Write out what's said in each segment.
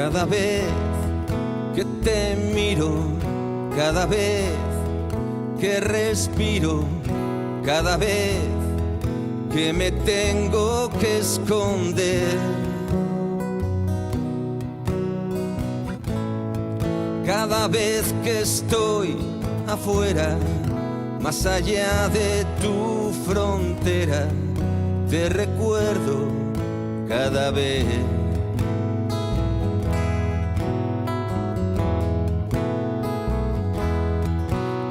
Cada vez que te miro, cada vez que respiro, cada vez que me tengo que esconder, cada vez que estoy afuera, más allá de tu frontera, te recuerdo cada vez.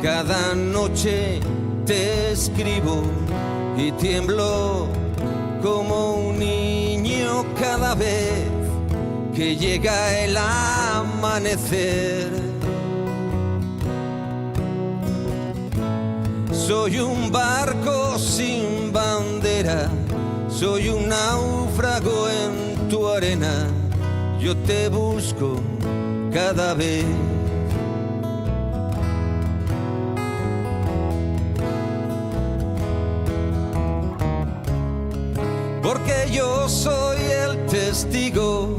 Cada noche te escribo y tiemblo como un niño cada vez que llega el amanecer. Soy un barco sin bandera, soy un náufrago en tu arena, yo te busco cada vez. Porque yo soy el testigo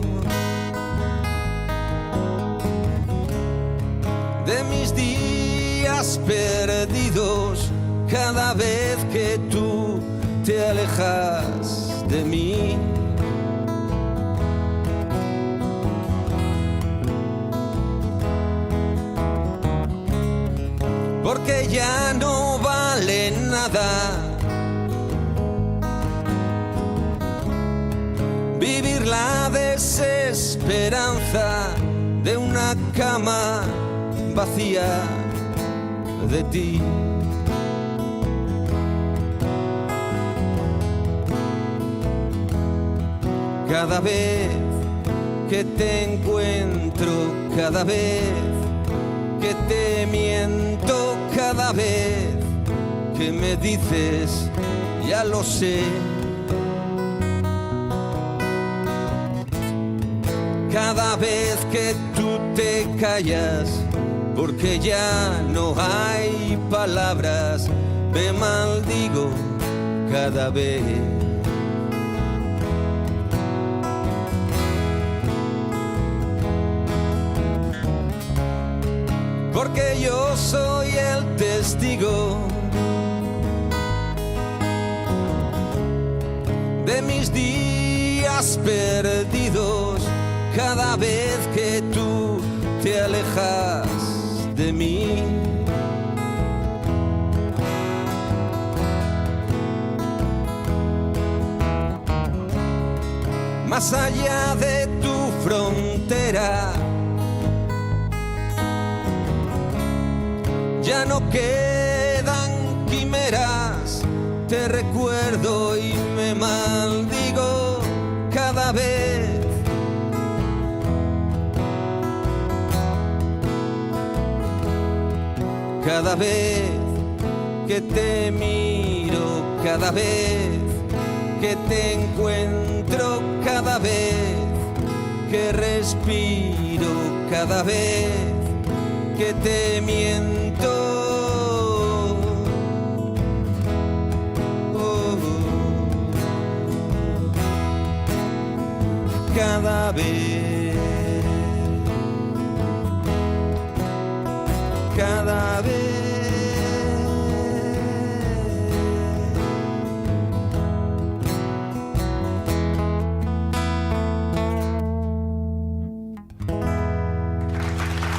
de mis días perdidos, cada vez que tú te alejas de mí. Porque ya no vale nada vivir la desesperanza de una cama vacía de ti. Cada vez que te encuentro, cada vez que te miento, cada vez que me dices ya lo sé, cada vez que tú te callas, porque ya no hay palabras, me maldigo cada vez. Porque yo soy el testigo de mis días perdidos, cada vez que tú te alejas de mí. Más allá de tu frontera, ya no quedan quimeras, te recuerdo y me maldigo cada vez. Cada vez que te miro, cada vez que te encuentro, cada vez que respiro, cada vez que te miento, cada vez, cada vez.